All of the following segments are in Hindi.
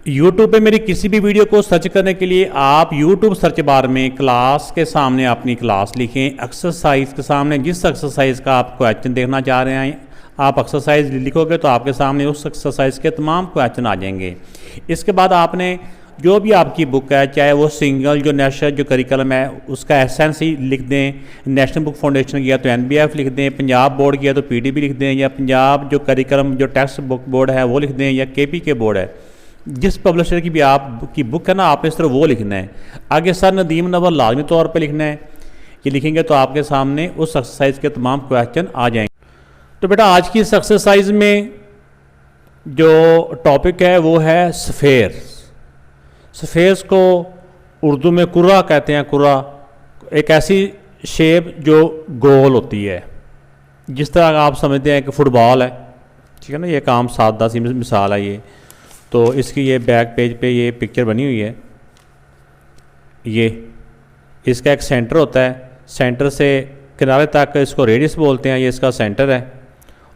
YouTube पे मेरी किसी भी वीडियो को सर्च करने के लिए आप YouTube सर्च बार में क्लास के सामने अपनी क्लास लिखें, एक्सरसाइज के सामने जिस एक्सरसाइज का आप क्वेश्चन देखना चाह रहे हैं आप एक्सरसाइज लिखोगे तो आपके सामने उस एक्सरसाइज के तमाम क्वेश्चन आ जाएंगे। इसके बाद आपने जो भी आपकी बुक है, चाहे वो सिंगल जो नेशनल जो करिकुलम है उसका एसेंस ही लिख दें, नेशनल बुक फाउंडेशन किया तो NBF लिख दें, पंजाब बोर्ड किया तो PDB लिख दें, या पंजाब जो करिकुलम जो टेक्स्ट बुक बोर्ड है वो लिख दें, या KPK बोर्ड है, जिस पब्लिशर की भी आपकी बुक है ना आपने इस तरह वो लिखना है। आगे सर नदीम नवल लाजमी तौर पे लिखना है। ये लिखेंगे तो आपके सामने उस एक्सरसाइज के तमाम क्वेश्चन आ जाएंगे। तो बेटा आज की इस एक्सरसाइज में जो टॉपिक है वो है सफ़ेर। सफ़ेर को उर्दू में कुर्रा कहते हैं। कुर्रा एक ऐसी शेप जो गोल होती है, जिस तरह आप समझते हैं कि फुटबॉल है, ठीक है ना। ये एक आम सादा सी मिसाल है ये। तो इसकी ये बैक पेज पे ये पिक्चर बनी हुई है। ये इसका एक सेंटर होता है, सेंटर से किनारे तक इसको रेडियस बोलते हैं। ये इसका सेंटर है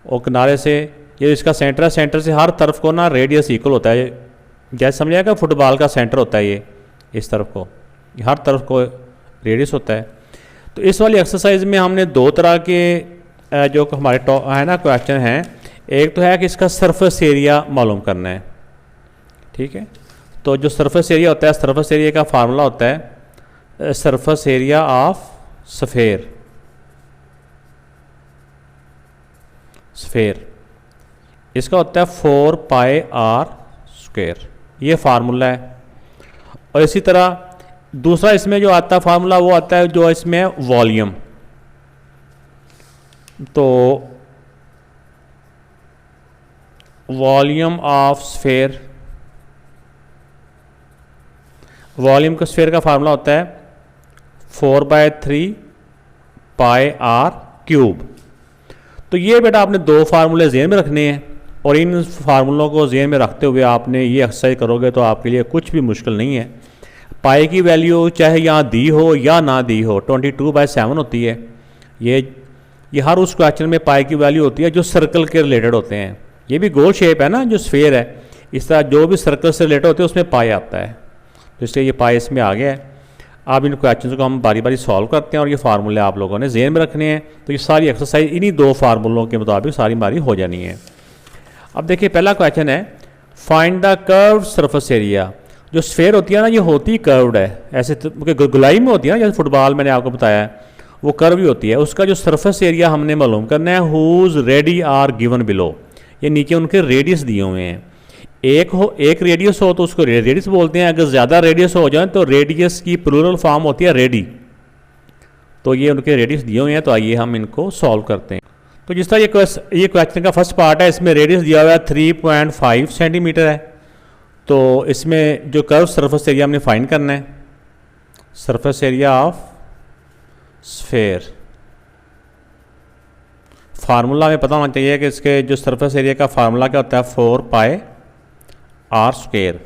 और किनारे से ये इसका सेंटर है। सेंटर से हर तरफ को ना रेडियस इक्वल होता है। जैसे समझ आएगा फुटबॉल का सेंटर होता है ये, इस तरफ को हर तरफ को रेडियस होता है। तो इस वाली एक्सरसाइज में हमने दो तरह के जो हमारे है ना क्वेश्चन हैं। एक तो है कि इसका सरफेस एरिया मालूम करना है, ठीक है। तो जो सरफेस एरिया होता है, सरफेस एरिया का फार्मूला होता है सरफेस एरिया ऑफ सफ़ेर। सफ़ेर इसका होता है 4 पाई r स्क्वायर, ये फार्मूला है। और इसी तरह दूसरा इसमें जो आता है फार्मूला वो आता है जो इसमें वॉल्यूम। तो वॉल्यूम ऑफ स्फेयर, वॉल्यूम का स्फेयर का फार्मूला होता है 4/3 पाई r क्यूब। तो ये बेटा आपने दो फार्मूले जेहन में रखने हैं और इन फार्मूलों को जेहन में रखते हुए आपने ये एक्सरसाइज करोगे तो आपके लिए कुछ भी मुश्किल नहीं है। पाई की वैल्यू चाहे यहाँ दी हो या ना दी हो 22/7 होती है। ये हर उस क्वेश्चन में पाई की वैल्यू होती है जो सर्कल के रिलेटेड होते हैं। ये भी गोल शेप है ना जो स्फेयर है, इस तरह जो भी सर्कल से रिलेटेड होते हैं उसमें पाई आता है। तो इसलिए ये पाई इसमें आ गया है। अब इन क्वेश्चन को हम बारी बारी सॉल्व करते हैं और ये फार्मूले आप लोगों ने जेहन में रखने हैं। तो ये सारी एक्सरसाइज इन्हीं दो फार्मूलों के मुताबिक सारी बारी हो जानी है। अब देखिए पहला क्वेश्चन है find the curve surface area. जो स्फेयर होती है ना ये होती कर्व्ड है, ऐसे गुलाई में होती है ना, जैसे फुटबॉल मैंने आपको बताया है वो कर्व ही होती है। उसका जो सरफेस एरिया हमने मालूम करना है whose radii are given below. ये नीचे उनके रेडियस दिए हुए हैं। एक रेडियस हो तो उसको रेडियस बोलते हैं। अगर ज़्यादा रेडियस हो जाए तो रेडियस की प्लूरल फॉर्म होती है रेडी। तो ये उनके रेडियस दिए हुए हैं। तो आइए हम इनको सॉल्व करते हैं। तो जिस तरह ये क्वेश्चन का फर्स्ट पार्ट है, इसमें रेडियस दिया हुआ है 3.5 सेंटीमीटर है। तो इसमें जो कर्व सरफेस एरिया हमने फाइंड करना है, surface area of sphere. Formula हमें पता होना चाहिए कि इसके जो सरफेस एरिया का फार्मूला क्या होता है 4 पाई r स्क्वायर।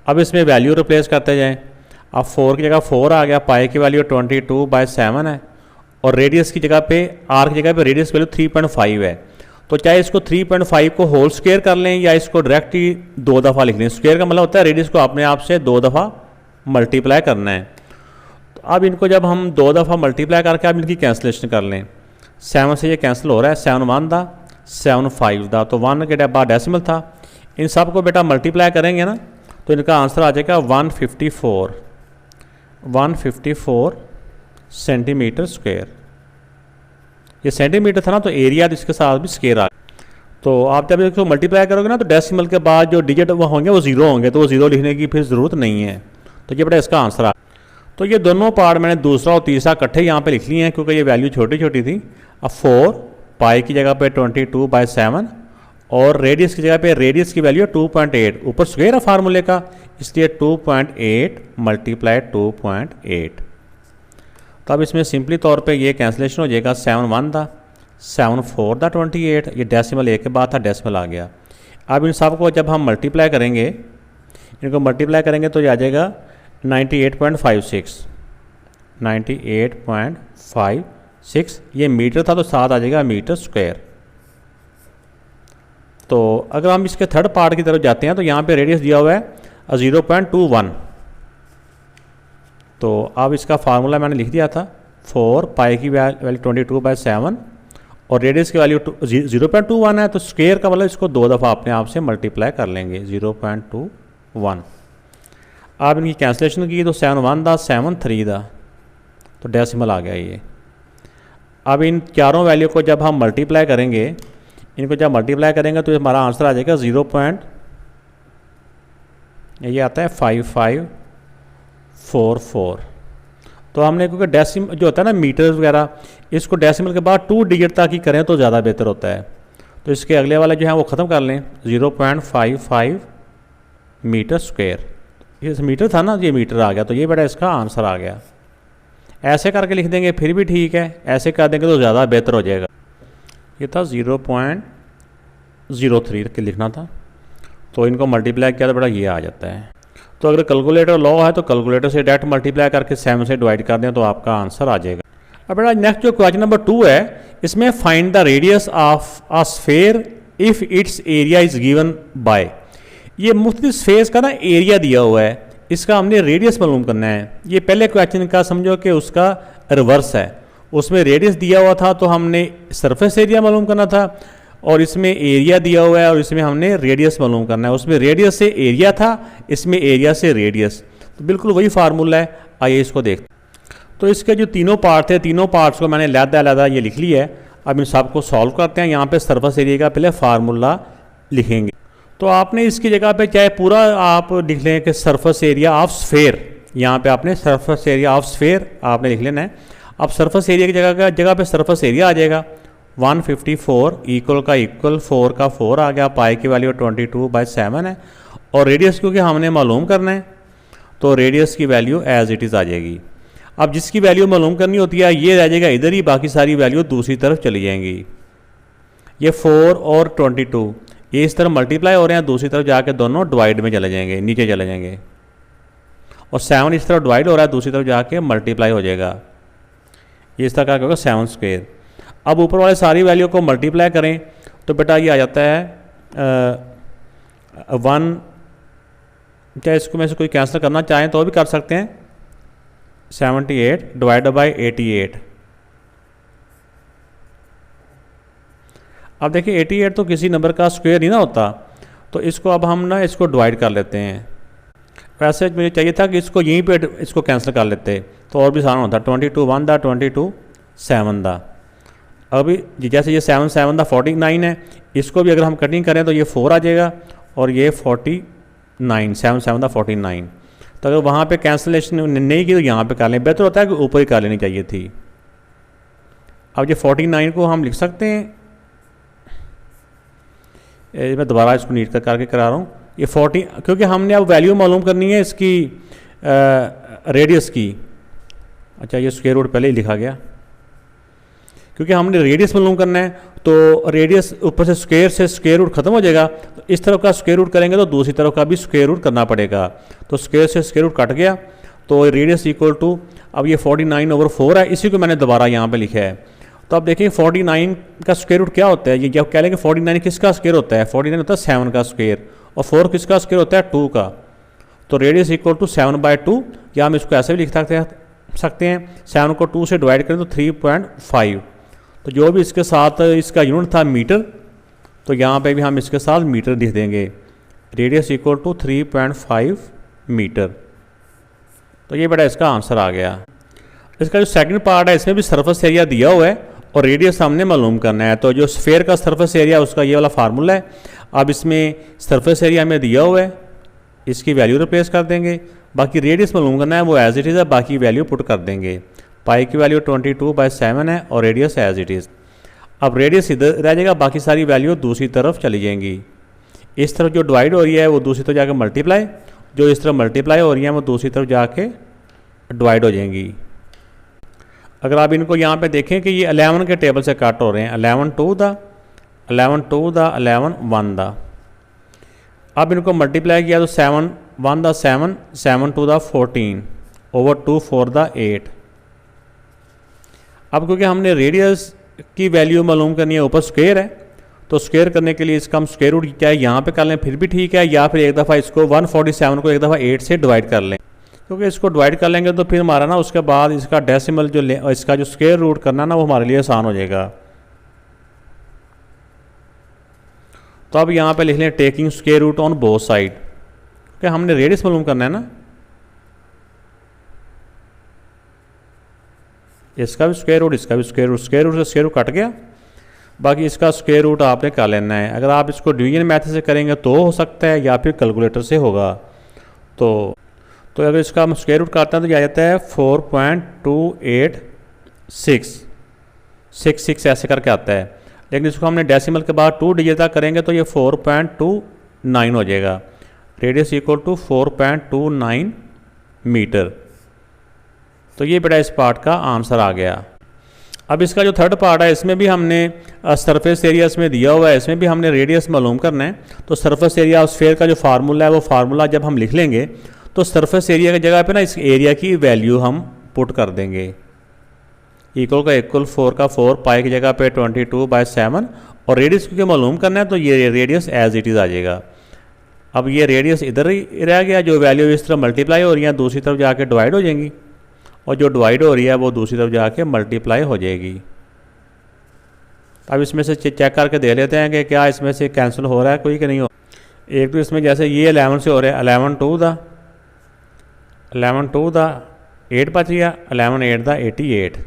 अब इसमें वैल्यू रिप्लेस करते जाएं। अब 4 की जगह 4 आ गया, पाई की वैल्यू 22/7 है और रेडियस की जगह पे r की जगह पे रेडियस वैल्यू 3.5 है। तो चाहे इसको 3.5 को होल स्क्वायर कर लें या इसको डायरेक्ट ही 2 दफ़ा लिख लें। स्क्वायर का मतलब होता है रेडियस को अपने आप से 2 दफ़ा मल्टीप्लाई करना है। तो अब इनको जब हम 2 दफ़ा मल्टीप्लाई करके अब इनकी कैंसलेशन कर लें। 7 से ये कैंसिल हो रहा है, 7 1 दा 7 5 दा, तो 1 के बाद डेसिमल था। इन सब को बेटा मल्टीप्लाई करेंगे ना तो इनका आंसर आ जाएगा 154 सेंटीमीटर स्क्वायर। ये सेंटीमीटर था ना तो एरिया इसके साथ भी स्क्वायर आ गया। तो आप जब इसको मल्टीप्लाई करोगे ना तो डेसिमल के बाद जो डिजिट वो होंगे वो ज़ीरो होंगे, तो वो ज़ीरो लिखने की फिर ज़रूरत नहीं है। तो ये बेटा इसका आंसर आ। तो ये दोनों पार्ट मैंने दूसरा और तीसरा इकट्ठे यहाँ पे लिख लिए हैं क्योंकि ये वैल्यू छोटी छोटी थी। अब 4 पाई की जगह पे 22/7 और रेडियस की जगह पे रेडियस की वैल्यू 2.8, ऊपर स्क्वायर है फार्मूले का, इसलिए 2.8 मल्टीप्लाई 2.8। तो अब इसमें सिंपली तौर पे ये कैंसिलेशन हो जाएगा। 7 1 था, 7 4 था 28, ये डेसिमल एक के बाद था डेसिमल आ गया। अब इन सब को जब हम मल्टीप्लाई करेंगे, इनको मल्टीप्लाई करेंगे तो ये आ जाएगा 98.56। 98.56 ये मीटर था तो साथ आ जाएगा मीटर स्क्वायर। तो अगर हम इसके थर्ड पार्ट की तरफ जाते हैं तो यहाँ पे रेडियस दिया हुआ है 0.21। तो अब इसका फार्मूला मैंने लिख दिया था, 4 पाई की वैल्यू 22/7 और रेडियस की वैल्यू 0.21 है, तो स्क्वायर का मतलब इसको 2 दफ़ा अपने आप से मल्टीप्लाई कर लेंगे 0.21। अब इनकी कैंसिलेशन की तो 7 1 दा 7 3 दा, तो डेसिमल आ गया ये। अब इन चारों वैल्यू को जब हम मल्टीप्लाई करेंगे, इनको जब मल्टीप्लाई करेंगे तो हमारा आंसर आ जाएगा 0. ये आता है 5544। तो हमने क्योंकि डेसिमल जो होता है ना मीटर्स वगैरह, इसको डेसिमल के बाद 2 डिजिट तक ही करें तो ज़्यादा बेहतर होता है। तो इसके अगले वाला जो है वो ख़त्म कर लें, 0.55 मीटर स्क्वायर। ये मीटर था ना, ये मीटर आ गया, तो ये बेटा इसका आंसर आ गया। ऐसे करके लिख देंगे फिर भी ठीक है, ऐसे कर देंगे तो ज़्यादा बेहतर हो जाएगा। ये था 0.03 के लिखना था, तो इनको मल्टीप्लाई किया तो बेटा ये आ जाता है। तो अगर कैलकुलेटर लो है तो कैलकुलेटर से डायरेक्ट मल्टीप्लाई करके 7 से डिवाइड कर दें तो आपका आंसर आ जाएगा। अब बेटा नेक्स्ट जो क्वेश्चन नंबर 2 है, इसमें find the radius of a sphere if it's area is given by. ये मुख्तलिफ स्फेयर्स का ना एरिया दिया हुआ है, इसका हमने रेडियस मालूम करना है। ये पहले क्वेश्चन का समझो कि उसका रिवर्स है, उसमें रेडियस दिया हुआ था तो हमने सरफेस एरिया मालूम करना था, और इसमें एरिया दिया हुआ है और इसमें हमने रेडियस मालूम करना है। उसमें रेडियस से एरिया था, इसमें एरिया से रेडियस, तो बिल्कुल वही फार्मूला है। आइए इसको देखते। तो इसके जो तीनों पार्ट थे, तीनों पार्ट्स को मैंने अलग-अलग ये लिख लिया है। अब इन सबको सॉल्व करते हैं। यहाँ पे सरफेस एरिया का पहले फार्मूला लिखेंगे। तो आपने इसकी जगह पे चाहे पूरा आप लिख लें कि सरफेस एरिया ऑफ स्फेयर, यहाँ पे आपने सरफेस एरिया ऑफ स्फेयर आपने लिख लेना है। अब सरफेस एरिया की जगह पे सरफेस एरिया आ जाएगा 154, इक्वल का इक्वल 4 का 4 आ गया, पाई की वैल्यू 22/7 है, और रेडियस क्योंकि हमने मालूम करना है तो रेडियस की वैल्यू एज इट इज़ आ जाएगी। अब जिसकी वैल्यू मालूम करनी होती है ये रह जाएगा इधर ही, बाकी सारी वैल्यू दूसरी तरफ चली जाएंगी। ये 4 और 22 ये इस तरफ मल्टीप्लाई हो रहे हैं, दूसरी तरफ जाके दोनों डिवाइड में चले जाएंगे, नीचे चले जाएंगे, और 7 इस तरफ डिवाइड हो रहा है, दूसरी तरफ जाके मल्टीप्लाई हो जाएगा। ये इस तरह का होगा 7 स्क्वायर। अब ऊपर वाले सारी वैल्यू को मल्टीप्लाई करें तो बेटा ये आ जाता है 1, क्या इसको में से कोई कैंसिल करना चाहें तो भी कर सकते हैं, 78 डिवाइड बाई 88। अब देखिए 88 तो किसी नंबर का स्क्वायर नहीं ना होता, तो इसको अब हम ना इसको डिवाइड कर लेते हैं। वैसे मुझे चाहिए था कि इसको यहीं पे इसको कैंसिल कर लेते तो और भी आसान होता। 22 1 दा 22 7 दा। अभी जैसे ये 7 7 दा 49 है, इसको भी अगर हम कटिंग करें तो ये 4 आ जाएगा और ये 49, 7 7 दा 49। तो अगर वहाँ पे कैंसिलेशन नहीं की तो यहाँ पे कर लें, बेहतर होता है कि ऊपर ही कर लेनी चाहिए थी। अब ये 49 को हम लिख सकते हैं, मैं दोबारा इसको नीट करके करा रहा हूँ। ये 40, क्योंकि हमने अब वैल्यू मालूम करनी है इसकी रेडियस की। अच्छा ये स्क्वायर रूट पहले ही लिखा गया, क्योंकि हमने रेडियस मालूम करना है, तो रेडियस ऊपर से स्क्वायर रूट खत्म हो जाएगा, तो इस तरफ का स्क्वायर रूट करेंगे तो दूसरी तरफ का भी स्क्वायर रूट करना पड़ेगा। तो स्क्वायर से स्क्वायर रूट कट गया, तो रेडियस इक्वल टू, अब ये 49/4 है, इसी को मैंने दोबारा यहाँ पे लिखा है। तो अब देखिए 49 का स्क्वायर रूट क्या होता है, ये जब कह लेंगे 49 किसका स्क्वायर होता है, 49 होता है 7 का स्क्वायर, और 4 किसका स्क्वायर होता है 2 का। तो रेडियस इक्वल टू 7/2, या हम इसको ऐसे भी लिख सकते हैं 7 को 2 से डिवाइड करें तो 3.5। तो जो भी इसके साथ इसका यूनिट था मीटर, तो यहाँ पे भी हम इसके साथ मीटर लिख देंगे, रेडियस इक्वल टू 3.5 मीटर। तो ये बेटा इसका आंसर आ गया। इसका जो सेकंड पार्ट है इसमें भी सरफेस एरिया दिया हुआ है और रेडियस हमने मालूम करना है। तो जो स्फेयर का सरफेस एरिया उसका ये वाला फार्मूला है। अब इसमें सरफेस एरिया हमें दिया हुआ है, इसकी वैल्यू रिप्लेस कर देंगे, बाकी रेडियस मालूम करना है वो एज इट इज़ है, बाकी वैल्यू पुट कर देंगे। पाई की वैल्यू 22/7 है और रेडियस एज इट इज़। अब रेडियस इधर रह जाएगा, बाकी सारी वैल्यू दूसरी तरफ चली जाएंगी। इस तरफ जो डिवाइड हो रही है वो दूसरी तरफ जाकर मल्टीप्लाई, जो इस तरफ मल्टीप्लाई हो रही है वो दूसरी तरफ जाके डिवाइड हो जाएंगी। अगर आप इनको यहाँ पे देखें कि ये 11 के टेबल से कट हो रहे हैं, 11 2 दा 11 2 दा 11 1 दा। अब इनको मल्टीप्लाई किया तो 7 1 दा 7 7 2 दा 14 ओवर 2 4 दा 8। अब क्योंकि हमने रेडियस की वैल्यू मालूम करनी है, ऊपर स्क्वायर है, तो स्क्वायर करने के लिए इसका हम स्क्वायर रूट चाहे यहाँ पे कर लें फिर भी ठीक है, या फिर एक दफ़ा इसको 147 को एक दफ़ा 8 से डिवाइड कर लें, क्योंकि इसको डिवाइड कर लेंगे तो फिर हमारा ना उसके बाद इसका डेसिमल जो इसका जो स्क्वायर रूट करना ना वो हमारे लिए आसान हो जाएगा। तो अब यहाँ पे लिख लें taking square root on both side, क्योंकि हमने रेडियस मालूम करना है ना। इसका भी स्क्वायर रूट, इसका भी स्क्वायर रूट, स्क्वायर रूट से स्क्वायर रूट कट गया, बाकी इसका स्क्वायर रूट आपने कर लेना है। अगर आप इसको डिवीजन मेथड से करेंगे तो हो सकता है, या फिर कैलकुलेटर से होगा। तो अगर इसका हम स्क्वायर रूट करते हैं तो आ जाता है 4.28666 ऐसे करके आता है। लेकिन इसको हमने डेसिमल के बाद 2 डिजिट तक करेंगे तो ये 4.29 हो जाएगा। Radius equal to 4.29 metre. तो ये बेटा इस पार्ट का आंसर आ गया। अब इसका जो थर्ड पार्ट है इसमें भी हमने सरफेस एरिया इसमें दिया हुआ है, इसमें भी हमने रेडियस मालूम करना है। तो सरफेस एरिया ऑफ स्फीयर का जो फार्मूला है वो फार्मूला जब हम लिख लेंगे तो सरफेस एरिया की जगह पे ना इस एरिया की वैल्यू हम पुट कर देंगे। इक्वल का इक्वल 4 का 4, पाई की जगह पे 22/7, और रेडियस क्योंकि मालूम करना है तो ये रेडियस एज इट इज़ आ जाएगा। अब ये रेडियस इधर ही रह गया, जो वैल्यू इस तरफ मल्टीप्लाई हो रही है दूसरी तरफ जाके डिवाइड हो जाएंगी, और जो डिवाइड हो रही है वो दूसरी तरफ जाके मल्टीप्लाई हो जाएगी। अब इसमें से चेक करके दे लेते हैं कि क्या इसमें से कैंसिल हो रहा है कोई कि नहीं हो। एक तो इसमें जैसे ये 11 से हो रहा है, 11 2 दा 8 बच गया, 11 8 दा 88।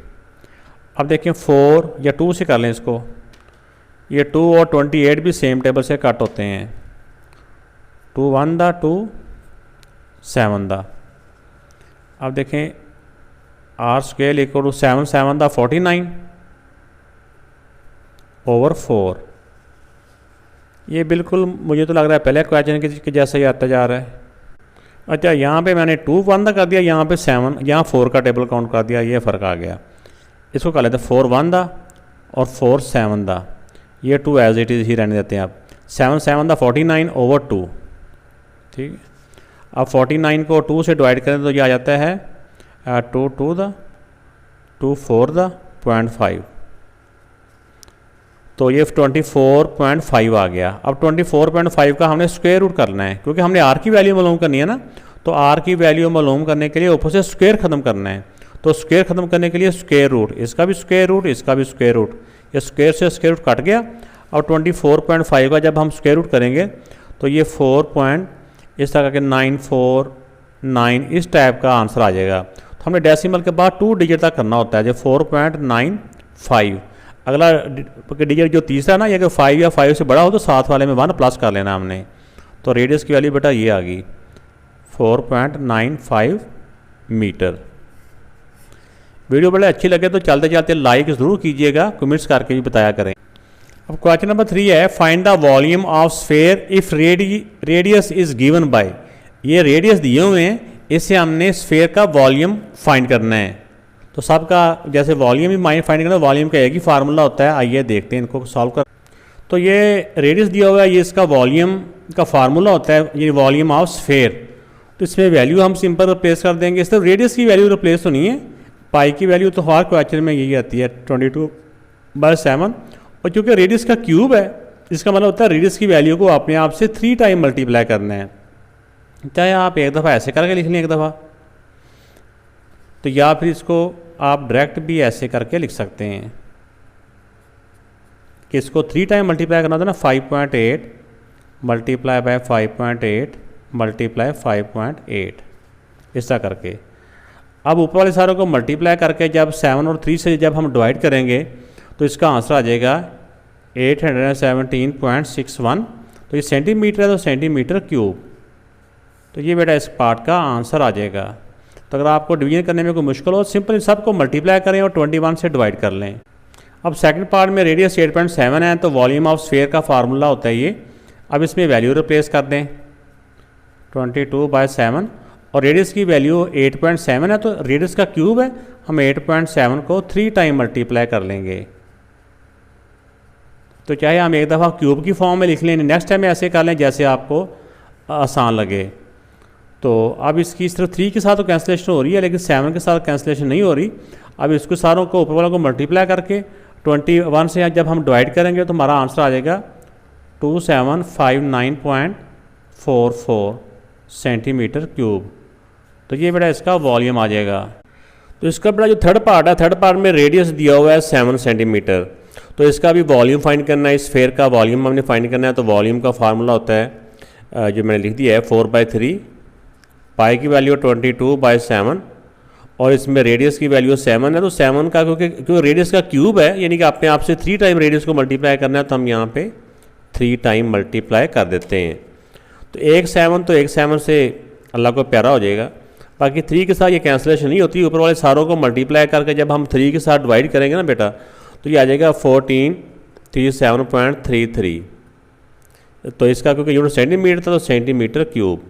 अब देखें 4 या 2 से कर लें इसको, ये 2 और 28 भी सेम टेबल से कट होते हैं। 2 1 दा 2 7 दा। अब देखें आर स्केल इक्वल टू 7 7 दा 49 ओवर 4। ये बिल्कुल मुझे तो लग रहा है पहले क्वेश्चन के जैसा ही आता जा रहा है। अच्छा यहाँ पे मैंने 2 1 दा कर दिया, यहाँ पे 7, यहाँ 4 का टेबल काउंट कर दिया, ये फ़र्क आ गया। इसको कर लेते हैं 4 1 दा और 4 7 दा, ये 2 एज इट इज़ ही रहने देते हैं। आप 7 7 दा 49 ओवर 2, ठीक है। अब 49 को 2 से डिवाइड करें तो ये आ जाता है 2 2 दा 2 4 दा 0.5, तो ये 24.5 आ गया। अब 24.5 का हमने स्क्वायर रूट करना है, क्योंकि हमने आर की वैल्यू मालूम करनी है ना। तो आर की वैल्यू मालूम करने के लिए ऊपर से स्क्वायर ख़त्म करना है। तो स्क्वायर ख़त्म करने के लिए स्क्वायर रूट, इसका भी स्क्वायर रूट, इसका भी स्क्वायर रूट, ये स्क्वायर से स्क्वायर रूट कट गया। और 24.5 का जब हम स्क्वायर रूट करेंगे तो ये 4 इस तरह के 949 इस टाइप का आंसर आ जाएगा। तो हमने डेसिमल के बाद 2 डिजिट तक करना होता है, जो 4.95। अगला डिजिट जो तीसरा ना, ये अगर 5 या 5 से बड़ा हो तो साथ वाले में 1 प्लस कर लेना हमने। तो रेडियस की वैल्यू बेटा ये आ गई 4.95 मीटर। वीडियो बड़े अच्छी लगे तो चलते चलते लाइक ज़रूर कीजिएगा, कमेंट्स करके भी बताया करें। अब क्वेश्चन नंबर 3 है, find the volume of sphere if radius is given by. ये रेडियस दिए हुए हैं, इससे हमने स्फीयर का वॉल्यूम फाइंड करना है। तो सबका जैसे वॉल्यूम ही फाइंड करना, वॉल्यूम का एक ही फार्मूला होता है। आइए देखते हैं इनको सॉल्व कर। तो ये रेडियस दिया हुआ है, ये इसका वॉल्यूम का फार्मूला होता है, ये वॉल्यूम ऑफ स्फीयर। तो इसमें वैल्यू हम सिंपल रिप्लेस कर देंगे। इस तरह रेडियस की वैल्यू रिप्लेस होनी है, पाई की वैल्यू तो हर क्वेश्चन में यही आती है 22/7। और चूँकि रेडियस का क्यूब है, इसका मतलब होता है रेडियस की वैल्यू को अपने आप से 3 टाइम मल्टीप्लाई करना है। चाहे आप एक दफ़ा ऐसे करके लिख लें एक दफ़ा, तो या फिर इसको आप डायरेक्ट भी ऐसे करके लिख सकते हैं कि इसको 3 टाइम मल्टीप्लाई करना होता है ना। 5.8 मल्टीप्लाई बाय 5.8 मल्टीप्लाई 5.8 इस तरह करके। अब ऊपर वाले सारों को मल्टीप्लाई करके जब 7 और 3 से जब हम डिवाइड करेंगे तो इसका आंसर आ जाएगा 817.61। तो ये सेंटीमीटर है तो सेंटीमीटर क्यूब। तो ये बेटा इस पार्ट का आंसर आ जाएगा। तो अगर आपको डिवीजन करने में कोई मुश्किल हो, सिंपल सबको मल्टीप्लाई करें और 21 से डिवाइड कर लें। अब सेकंड पार्ट में रेडियस 8.7 है, तो वॉल्यूम ऑफ स्फीयर का फार्मूला होता है ये। अब इसमें वैल्यू रिप्लेस कर दें 22/7, और रेडियस की वैल्यू 8.7 है, तो रेडियस का क्यूब है, हम 8.7 को 3 टाइम मल्टीप्लाई कर लेंगे। तो चाहे हम एक दफ़ा क्यूब की फॉर्म में लिख लें, नेक्स्ट टाइम ऐसे कर लें जैसे आपको आसान लगे। तो अब इसकी सिर्फ 3 के साथ तो कैंसिलेशन हो रही है, लेकिन 7 के साथ कैंसिलेशन नहीं हो रही। अब इसको सारों को ऊपर वालों को मल्टीप्लाई करके 21 से जब हम डिवाइड करेंगे तो हमारा आंसर आ जाएगा 2759.44 सेंटीमीटर क्यूब। तो ये बेटा इसका वॉल्यूम आ जाएगा। तो इसका बेटा जो थर्ड पार्ट है, थर्ड पार्ट में रेडियस दिया हुआ है 7 सेंटीमीटर। तो इसका भी वॉल्यूम फाइंड करना है, इस स्फीयर का वॉल्यूम हमने फाइंड करना है। तो वॉल्यूम का फार्मूला होता है जो मैंने लिख दिया है 4/3, पाई की वैल्यू 22/7 और इसमें रेडियस की वैल्यू 7 है। तो 7 का क्योंकि रेडियस का क्यूब है, यानी कि अपने आप से 3 टाइम रेडियस को मल्टीप्लाई करना है, तो हम यहाँ पे 3 टाइम मल्टीप्लाई कर देते हैं। तो एक 7 से अल्लाह को प्यारा हो जाएगा। बाकी 3 के साथ ये कैंसिलेशन नहीं होती, ऊपर वाले सारों को मल्टीप्लाई करके जब हम 3 के साथ डिवाइड करेंगे ना बेटा, तो ये आ जाएगा 1437.33। तो इसका क्योंकि यूनिट सेंटीमीटर था तो सेंटीमीटर क्यूब।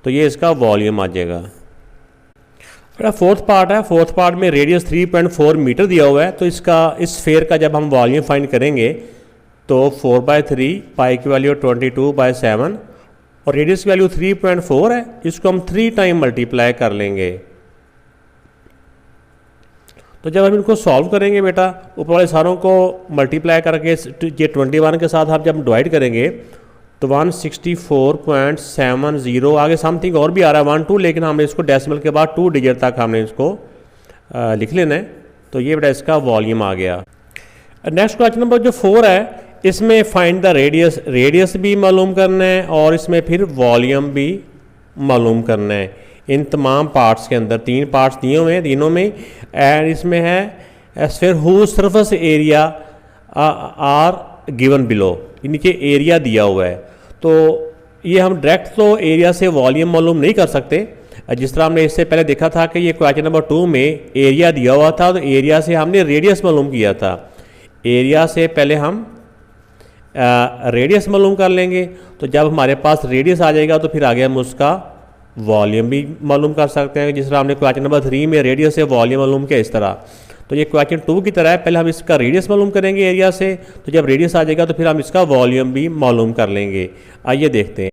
तो ये इसका वॉल्यूम आ जाएगा। बेटा फोर्थ पार्ट है, फोर्थ पार्ट में रेडियस 3.4 मीटर दिया हुआ है। तो इसका इस स्फीयर का जब हम वॉल्यूम फाइंड करेंगे तो 4/3, पाई की वैल्यू 22/7 और रेडियस की वैल्यू 3.4 है। इसको हम 3 टाइम मल्टीप्लाई कर लेंगे। तो जब हम इनको सॉल्व करेंगे बेटा, ऊपर वाले सारों को मल्टीप्लाई करके ये 21 के साथ आप जब डिवाइड करेंगे तो 164.70 आगे समथिंग और भी आ रहा है 12, लेकिन हमने इसको डेसिमल के बाद 2 डिजिट तक हमने इसको लिख लेना है। तो ये बेटा इसका वॉल्यूम आ गया। नेक्स्ट क्वेश्चन नंबर जो 4 है, इसमें फाइंड द रेडियस, रेडियस भी मालूम करना है और इसमें फिर वॉल्यूम भी मालूम करना है। इन तमाम पार्ट्स के अंदर 3 पार्ट्स दिए हुए हैं तीनों में, एंड इसमें है sphere whose surface area are given below, यानी कि एरिया दिया हुआ है। तो ये हम डायरेक्ट तो एरिया से वॉल्यूम मालूम नहीं कर सकते। जिस तरह हमने इससे पहले देखा था कि ये क्वेश्चन नंबर 2 में एरिया दिया हुआ था, तो एरिया से हमने रेडियस मालूम किया था। एरिया से पहले हम रेडियस मालूम कर लेंगे। तो जब हमारे पास रेडियस आ जाएगा तो फिर आगे हम उसका वॉल्यूम भी मालूम कर सकते हैं। जिस तरह हमने क्वेश्चन नंबर 3 में रेडियस से वॉल्यूम मालूम किया, इस तरह। तो ये क्वेश्चन 2 की तरह है, पहले हम इसका रेडियस मालूम करेंगे एरिया से, तो जब रेडियस आ जाएगा तो फिर हम इसका वॉल्यूम भी मालूम कर लेंगे। आइए देखते हैं।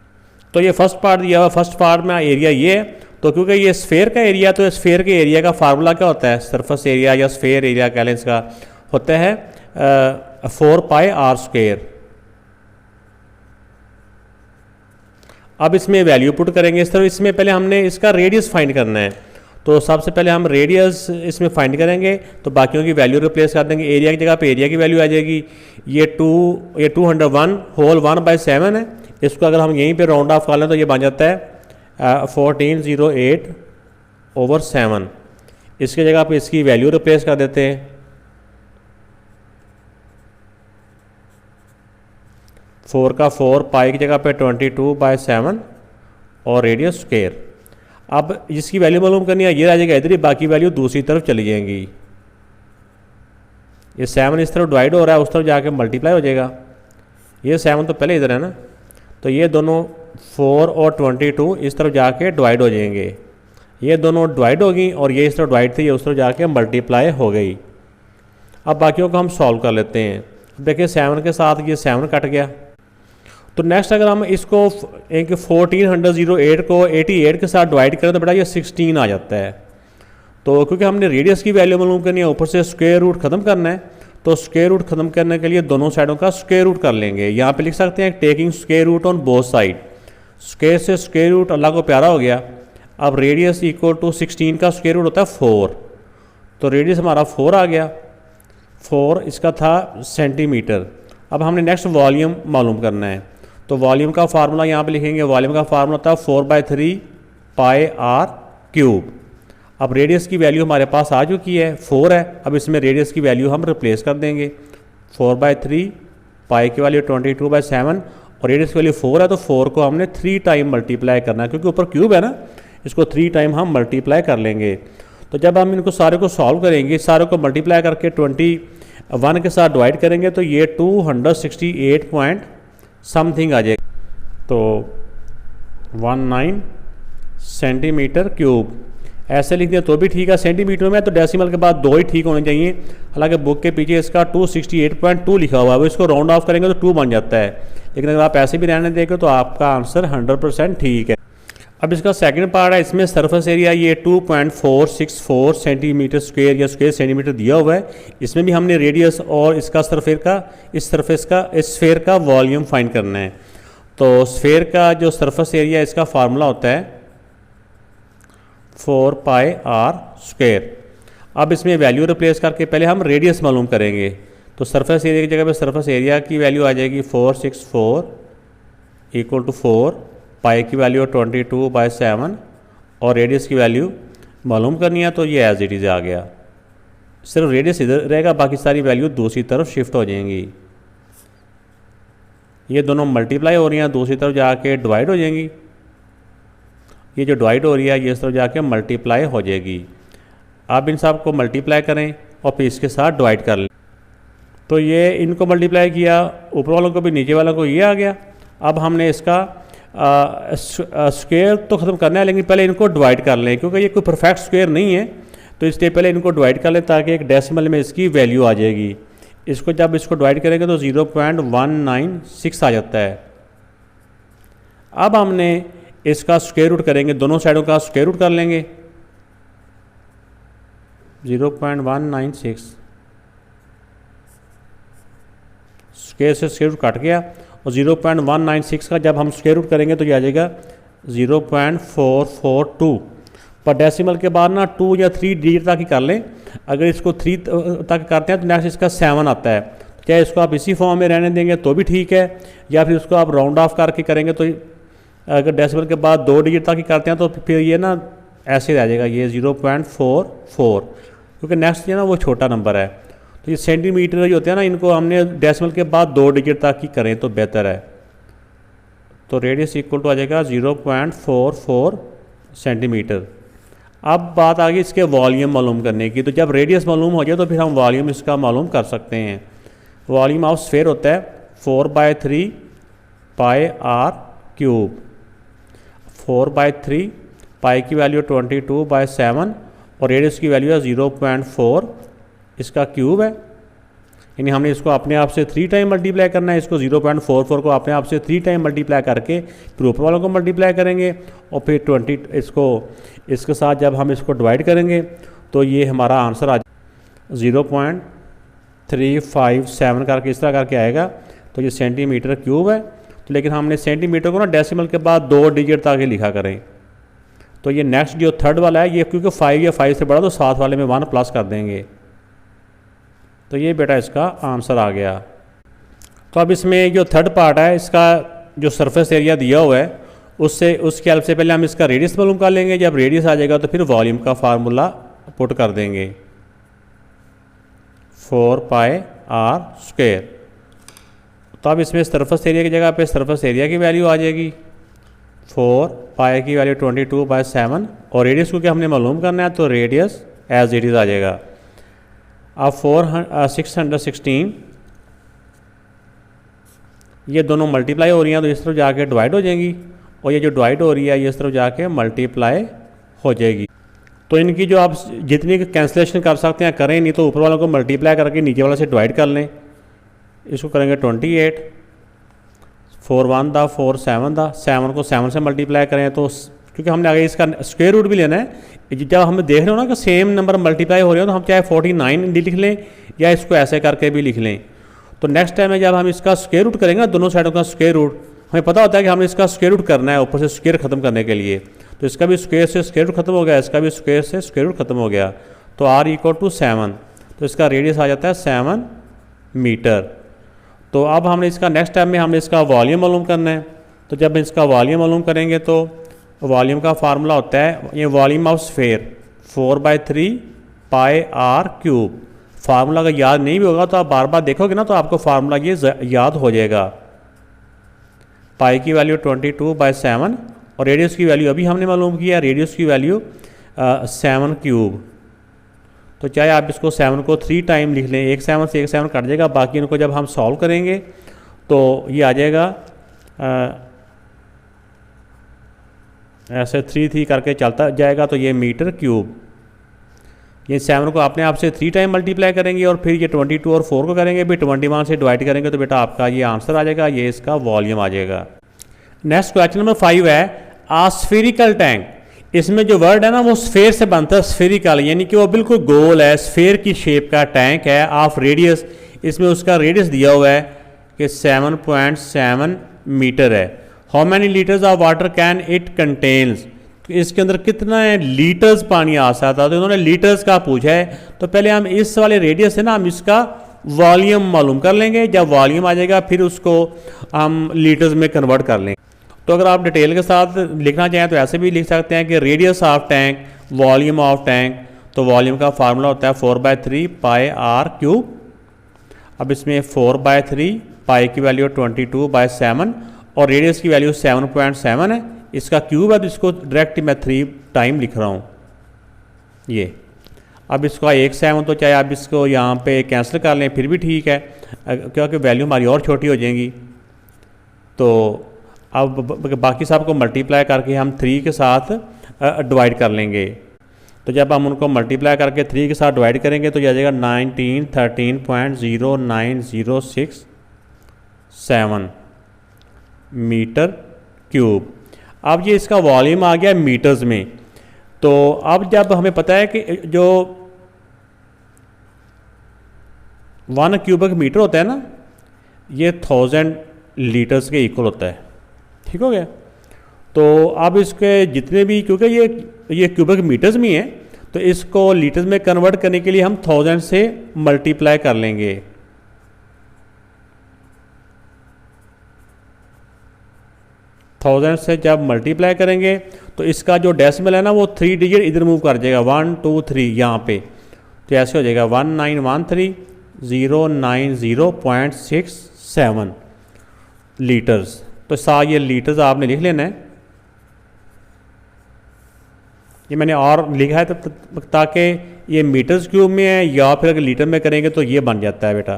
तो ये फर्स्ट पार्ट दिया हुआ, फर्स्ट पार्ट में एरिया ये है। तो क्योंकि ये स्फीयर का एरिया, तो स्फीयर के एरिया का फार्मूला क्या होता है, सरफेस एरिया या स्फीयर एरिया कह लें इसका, होता है 4πr²। अब इसमें वैल्यू पुट करेंगे इस तरह। इसमें पहले हमने इसका रेडियस फाइंड करना है। तो सबसे पहले हम रेडियस इसमें फाइंड करेंगे, तो बाकियों की वैल्यू रिप्लेस कर देंगे। एरिया की जगह पे एरिया की वैल्यू आ जाएगी। ये 201 होल 1/7 है। इसको अगर हम यहीं पे राउंड ऑफ कर लें तो ये बन जाता है 1408/7। इसकी जगह पे इसकी वैल्यू रिप्लेस कर देते हैं। 4 का 4, पाई की जगह पे 22/7 और रेडियस स्क्वायर। अब जिसकी वैल्यू मालूम करनी है ये आ जाएगा इधर ही, बाकी वैल्यू दूसरी तरफ चली जाएंगी। ये 7 इस तरफ डिवाइड हो रहा है, उस तरफ जाके मल्टीप्लाई हो जाएगा। ये 7 तो पहले इधर है ना, तो ये दोनों 4 और 22 इस तरफ जाके डिवाइड हो जाएंगे। ये दोनों डिवाइड हो गई और ये इस तरफ डिवाइड थी, ये उस तरफ जाके मल्टीप्लाई हो गई। अब बाकियों को हम सॉल्व कर लेते हैं। देखिए 7 के साथ ये 7 कट गया। तो नेक्स्ट अगर हम इसको एक 1408 को 88 के साथ डिवाइड करें तो बेटा ये 16 आ जाता है। तो क्योंकि हमने रेडियस की वैल्यू मालूम करनी है, ऊपर से स्क्वायर रूट ख़त्म करना है, तो स्क्वायर रूट ख़त्म करने के लिए दोनों साइडों का स्क्वायर रूट कर लेंगे। यहाँ पे लिख सकते हैं taking square root on both side. Square से स्क्वायर रूट अल्लाह को प्यारा हो गया। अब रेडियस इक्वल टू 16 का स्क्वायर रूट होता है 4, तो रेडियस हमारा 4 आ गया। 4 इसका था सेंटीमीटर। अब हमने नेक्स्ट वॉल्यूम मालूम करना है। तो वॉल्यूम का फार्मूला यहाँ पे लिखेंगे। वॉल्यूम का फार्मूला था 4/3 पाई r क्यूब। अब रेडियस की वैल्यू हमारे पास आ चुकी है, 4 है। अब इसमें रेडियस की वैल्यू हम रिप्लेस कर देंगे। 4/3, पाई की वैल्यू 22/7 और रेडियस की वैल्यू 4 है, तो 4 को हमने 3 टाइम मल्टीप्लाई करना है, क्योंकि ऊपर क्यूब है ना, इसको 3 टाइम हम मल्टीप्लाई कर लेंगे। तो जब हम इनको सारे को सॉल्व करेंगे, सारे को मल्टीप्लाई करके 21 के साथ डिवाइड करेंगे, तो ये 268 पॉइंट समथिंग आ जाएगा। तो 19 सेंटीमीटर क्यूब ऐसे लिख दिया तो भी ठीक है। सेंटीमीटर में तो डेसिमल के बाद 2 ही ठीक होने चाहिए। हालांकि बुक के पीछे इसका 268.2 लिखा हुआ है, वो इसको राउंड ऑफ करेंगे तो 2 बन जाता है। लेकिन अगर आप ऐसे भी रहने देंगे तो आपका आंसर 100% ठीक है। अब इसका सेकंड पार्ट है, इसमें सरफेस एरिया ये 2.464 सेंटीमीटर स्क्वायर या स्क्वायर सेंटीमीटर दिया हुआ है। इसमें भी हमने रेडियस और इसका स्फेयर का वॉल्यूम फाइंड करना है। तो स्फेयर का जो सरफेस एरिया इसका फार्मूला होता है 4πr²। अब इसमें वैल्यू रिप्लेस करके पहले हम रेडियस मालूम करेंगे। तो सरफेस एरिया की जगह पे सरफेस एरिया की वैल्यू आ जाएगी 464 इक्वल टू 4, पाई की वैल्यू 22/7 और रेडियस की वैल्यू मालूम करनी है। तो ये एज इट इज़ आ गया, सिर्फ रेडियस इधर रहेगा, बाकी सारी वैल्यू दूसरी तरफ शिफ्ट हो जाएंगी। ये दोनों मल्टीप्लाई हो रही हैं, दूसरी तरफ जाके डिवाइड हो जाएंगी। ये जो डिवाइड हो रही है ये इस तरफ जाके मल्टीप्लाई हो जाएगी। अब इन सब को मल्टीप्लाई करें और फिर इसके साथ डिवाइड कर लें। तो ये इनको मल्टीप्लाई किया, ऊपर वालों को भी नीचे वालों को ये आ गया। अब हमने इसका स्क्वायर तो ख़त्म करना है, लेकिन पहले इनको डिवाइड कर लें, क्योंकि ये कोई परफेक्ट स्क्वायर नहीं है। तो इसलिए पहले इनको डिवाइड कर लें ताकि एक डेसिमल में इसकी वैल्यू आ जाएगी। इसको जब इसको डिवाइड करेंगे तो 0.196 आ जाता है। अब हमने इसका स्क्वायर रूट करेंगे, दोनों साइडों का स्क्वायर रूट कर लेंगे। 0.196 स्क्वायर से स्क्वायर रूट कट गया, और 0.196 का जब हम स्क्वायर रूट करेंगे तो ये आ जाएगा 0.442। पर डेसिमल के बाद ना 2 या 3 डिजिट तक ही कर लें। अगर इसको 3 तक करते हैं तो नेक्स्ट इसका 7 आता है। चाहे इसको आप इसी फॉर्म में रहने देंगे तो भी ठीक है, या फिर उसको आप राउंड ऑफ करके करेंगे। तो अगर डेसिमल के बाद 2 डिजिट तक ही करते हैं तो फिर ये ना ऐसे रह जाएगा, ये 0.44, क्योंकि नेक्स्ट जो ना वो छोटा नंबर है। तो ये सेंटीमीटर जो होते हैं ना, इनको हमने डेसिमल के बाद 2 डिजिट तक ही करें तो बेहतर है। तो रेडियस इक्वल टू आ जाएगा 0.44 सेंटीमीटर। अब बात आ गई इसके वॉल्यूम मालूम करने की। तो जब रेडियस मालूम हो जाए तो फिर हम वॉल्यूम इसका मालूम कर सकते हैं। वॉल्यूम ऑफ स्फेयर होता है 4/3 πr³। 4/3 पाई की वैल्यू 22/7 और रेडियस की वैल्यू है 0.4, इसका क्यूब है। यानी हमने इसको अपने आप से 3 टाइम मल्टीप्लाई करना है। इसको 0.44 को अपने आप से 3 टाइम मल्टीप्लाई करके फिर ऊपर वालों को मल्टीप्लाई करेंगे, और फिर 20 इसके साथ जब हम इसको डिवाइड करेंगे तो ये हमारा आंसर आ 0.357 करके इस तरह करके आएगा। तो ये सेंटीमीटर क्यूब है। तो लेकिन हमने सेंटीमीटर को ना डेसिमल के बाद 2 डिजिट तक ही लिखा करें। तो ये नेक्स्ट जो थर्ड वाला है, ये क्योंकि 5 या 5 से बड़ा तो साथ वाले में 1 प्लस कर देंगे। तो ये बेटा इसका आंसर आ गया। तो अब इसमें जो थर्ड पार्ट है, इसका जो सरफेस एरिया दिया हुआ है उसके हेल्प से पहले हम इसका रेडियस मालूम कर लेंगे। जब रेडियस आ जाएगा तो फिर वॉल्यूम का फार्मूला पुट कर देंगे 4πr²। तो अब इसमें सरफेस एरिया की जगह पे सरफेस एरिया की वैल्यू आ जाएगी 4, पाई की वैल्यू 22/7 और रेडियस को क्या हमने मालूम करना है, तो रेडियस एज इट इज़ आ जाएगा। अब 616 ये दोनों मल्टीप्लाई हो रही हैं तो इस तरफ जाके डिवाइड हो जाएंगी, और ये जो डिवाइड हो रही है ये इस तरफ जाके मल्टीप्लाई हो जाएगी। तो इनकी जो आप जितनी कैंसिलेशन कर सकते हैं करें, नहीं तो ऊपर वालों को मल्टीप्लाई करके नीचे वाले से डिवाइड कर लें। इसको करेंगे 28, 4 1 दा 4 7 दा, 7 को 7 से मल्टीप्लाई करें तो क्योंकि हमने आगे इसका स्क्वायर रूट भी लेना है। जब हम देख रहे हो ना कि सेम नंबर मल्टीप्लाई हो रहे हो तो हम चाहे 49 लिख लें या इसको ऐसे करके भी लिख लें। तो नेक्स्ट टाइम में जब हम इसका स्क्वायर रूट करेंगे दोनों साइडों का स्क्वायर रूट, हमें पता होता है कि हमें इसका स्क्वायर रूट करना है ऊपर से स्क्वायर खत्म करने के लिए। तो इसका भी स्क्वायर से स्क्वायर रूट खत्म हो गया, इसका भी स्क्वायर से स्क्वायर रूट खत्म हो गया। तो r = 7, तो इसका रेडियस आ जाता है 7 मीटर। तो अब हमने इसका नेक्स्ट टाइम में हमने इसका वॉल्यूम मालूम करना है। तो जब इसका वॉल्यूम मालूम करेंगे तो वॉल्यूम का फार्मूला होता है, ये volume of sphere 4/3 πr³। Formula अगर याद नहीं भी होगा तो आप बार बार देखोगे ना तो आपको फार्मूला ये याद हो जाएगा। पाई की वैल्यू 22/7 और रेडियस की वैल्यू अभी हमने मालूम किया, रेडियस की वैल्यू 7³। तो चाहे आप इसको 7 को 3 टाइम लिख लें, एक 7 से एक 7 कट जाएगा, बाकी इनको जब हम सॉल्व करेंगे तो ये आ जाएगा ऐसे 3 3 करके चलता जाएगा। तो ये मीटर क्यूब, ये 7 को अपने आप से 3 टाइम मल्टीप्लाई करेंगे और फिर ये 22 और 4 को करेंगे, फिर 21 से डिवाइड करेंगे तो बेटा आपका ये आंसर आ जाएगा, ये इसका वॉल्यूम आ जाएगा। नेक्स्ट क्वेश्चन नंबर 5 है, स्फेरिकल टैंक, इसमें जो वर्ड है ना वो स्फेयर से बनता है, स्फेरिकल यानी कि वो बिल्कुल गोल है, स्फेयर की शेप का टैंक है ऑफ रेडियस, इसमें उसका रेडियस दिया हुआ है कि 7.7 मीटर है। How many litres of water can it contains, इसके अंदर कितना लीटर्स पानी आ सकता है, तो इन्होंने लीटर्स का पूछा है। तो पहले हम इस वाले रेडियस है ना हम इसका वॉल्यूम मालूम कर लेंगे, जब वॉल्यूम आ जाएगा फिर उसको हम लीटर्स में कन्वर्ट कर लेंगे। तो अगर आप डिटेल के साथ लिखना चाहें तो ऐसे भी लिख सकते हैं कि radius of tank, volume of tank, तो वॉल्यूम का फार्मूला होता है 4/3 पाई आर क्यूब। अब इसमें 4/3 पाई की वैल्यू 22/7 और रेडियस की वैल्यू 7.7 है, इसका क्यूब है तो इसको डायरेक्ट मैं 3 टाइम लिख रहा हूँ ये। अब इसका 1/7 तो चाहे आप इसको यहाँ पे कैंसिल कर लें फिर भी ठीक है, क्योंकि वैल्यू हमारी और छोटी हो जाएगी। तो अब बाकी सब को मल्टीप्लाई करके हम 3 के साथ डिवाइड कर लेंगे। तो जब हम उनको मल्टीप्लाई करके 3 के साथ डिवाइड करेंगे तो यह आ जाएगा 1913.0967 मीटर क्यूब। अब ये इसका वॉल्यूम आ गया मीटर्स में। तो अब जब हमें पता है कि जो 1 क्यूबिक मीटर होता है ना ये 1000 लीटर्स के इक्वल होता है, ठीक हो गया। तो अब इसके जितने भी, क्योंकि ये क्यूबिक मीटर्स में है तो इसको लीटर्स में कन्वर्ट करने के लिए हम 1000 से मल्टीप्लाई कर लेंगे। थाउजेंड से जब मल्टीप्लाई करेंगे तो इसका जो डेसिमल है ना वो 3 डिजिट इधर मूव कर जाएगा, 1 2 3 यहाँ पे, तो ऐसे हो जाएगा 1913,090.67 लीटर्स। तो ये लीटर्स आपने लिख लेना है, ये मैंने और लिखा है ताकि ये मीटर्स क्यूब में है या फिर अगर लीटर में करेंगे तो ये बन जाता है बेटा।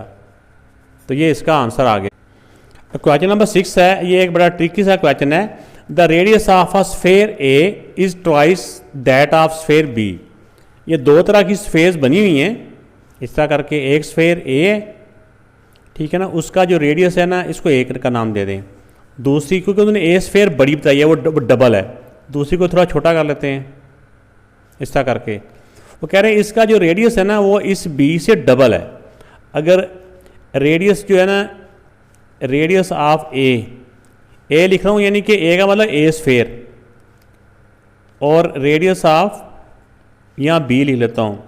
तो ये इसका आंसर आ गया। क्वेश्चन नंबर 6 है, ये एक बड़ा ट्रिकी सा क्वेश्चन है। The radius of a sphere A is twice that of sphere B. ये दो तरह की स्फेयर्स बनी हुई हैं इस तरह करके, एक स्फेयर ए है, ठीक है ना, उसका जो रेडियस है ना इसको ए का नाम दे दें। दूसरी, क्योंकि उन्होंने ए स्फेयर बड़ी बताई है वो डबल है, दूसरी को थोड़ा छोटा कर लेते हैं इस तरह करके। वो कह रहे हैं इसका जो रेडियस है ना वो इस बी से डबल है। अगर रेडियस जो है ना, रेडियस ऑफ ए लिख रहा हूँ यानी कि ए का मतलब ए स्फेयर, और रेडियस ऑफ यहाँ बी लिख लेता हूँ,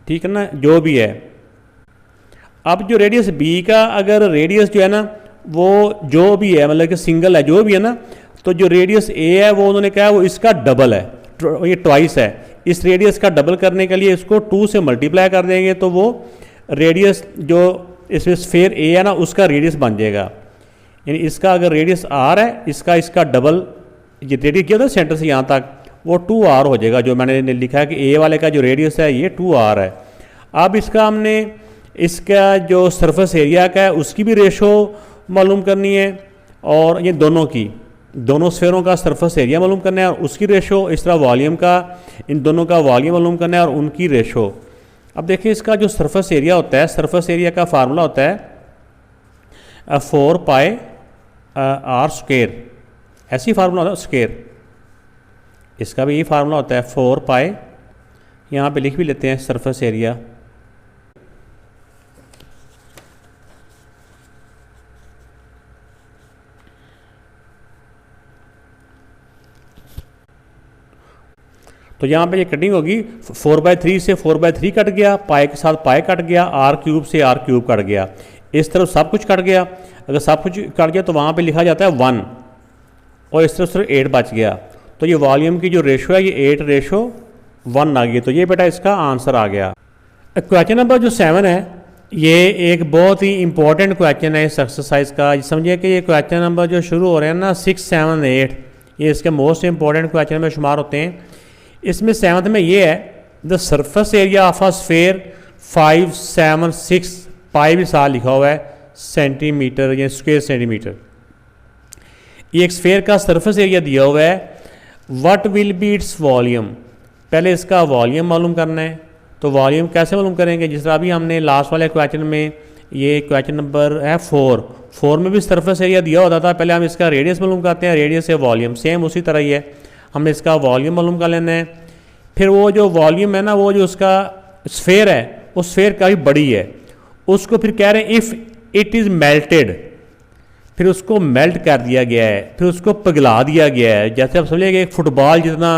ठीक है ना, जो भी है। अब जो रेडियस बी का, अगर रेडियस जो है ना वो जो भी है मतलब कि सिंगल है जो भी है ना, तो जो रेडियस ए है वो उन्होंने कहा वो इसका डबल है, ये ट्वाइस है। इस रेडियस का डबल करने के लिए इसको 2 से मल्टीप्लाई कर देंगे तो वो रेडियस जो इसमें स्फेयर ए है ना उसका रेडियस बन जाएगा। यानी इसका अगर रेडियस आर है, इसका डबल, ये रेडियस किया था सेंटर से यहाँ तक, वो 2r हो जाएगा। जो मैंने लिखा है कि ए वाले का जो रेडियस है ये 2r है। अब इसका हमने इसका जो सरफेस एरिया का है उसकी भी रेशो मालूम करनी है, और ये दोनों स्फेयरों का सरफेस एरिया मालूम करना है और उसकी रेशो, इस तरह वॉल्यूम का, इन दोनों का वॉल्यूम मालूम करना है और उनकी रेशो। अब देखिए इसका जो सरफेस एरिया होता है, सरफेस एरिया का फार्मूला होता है 4 पाई आर स्क्वायर, ऐसी फार्मूला होता है स्क्वायर। इसका भी यही फार्मूला होता है 4 पाई, यहाँ पे लिख भी लेते हैं सरफेस एरिया। तो यहाँ पे ये कटिंग होगी, 4/3 से 4/3 कट गया, पाई के साथ पाई कट गया, आर क्यूब से आर क्यूब कट गया, इस तरफ सब कुछ कट गया। अगर सब कुछ कट गया तो वहाँ पे लिखा जाता है 1, और इस तरफ सिर्फ 8 बच गया। तो ये वॉल्यूम की जो रेशो है ये 8:1 आ गई। तो ये बेटा इसका आंसर आ गया। क्वेश्चन नंबर जो 7 है ये एक बहुत ही इंपॉर्टेंट क्वेश्चन है इस एक्सरसाइज का। समझिए कि ये क्वेश्चन नंबर जो शुरू हो रहे हैं ना 6, 7, 8, ये इसके मोस्ट इंपॉर्टेंट क्वेश्चन में शुमार होते हैं। इसमें 7th में ये है, the surface area of a sphere 5, 7, 6, पाई भी साथ लिखा हुआ है सेंटीमीटर या स्क्वायर सेंटीमीटर। ये एक स्फेयर का सरफेस एरिया दिया हुआ है। What will be its volume, पहले इसका वॉल्यूम मालूम करना है। तो वॉल्यूम कैसे मालूम करेंगे, जिस तरह अभी हमने लास्ट वाले क्वेश्चन में, ये क्वेश्चन नंबर है 4, 4 में भी सरफेस एरिया दिया होता था। पहले हम इसका रेडियस मालूम करते हैं, रेडियस से वॉल्यूम, सेम उसी तरह ही है, हमने इसका वॉल्यूम मालूम कर लेना है। फिर वो जो वॉल्यूम है ना, वो जो उसका स्फेयर है, उस स्फेयर काफ़ी बड़ी है, उसको फिर कह रहे हैं इफ़ इट इज़ मेल्टेड, फिर उसको मेल्ट कर दिया गया है, फिर उसको पिघला दिया गया है। जैसे आप समझिए एक फुटबॉल जितना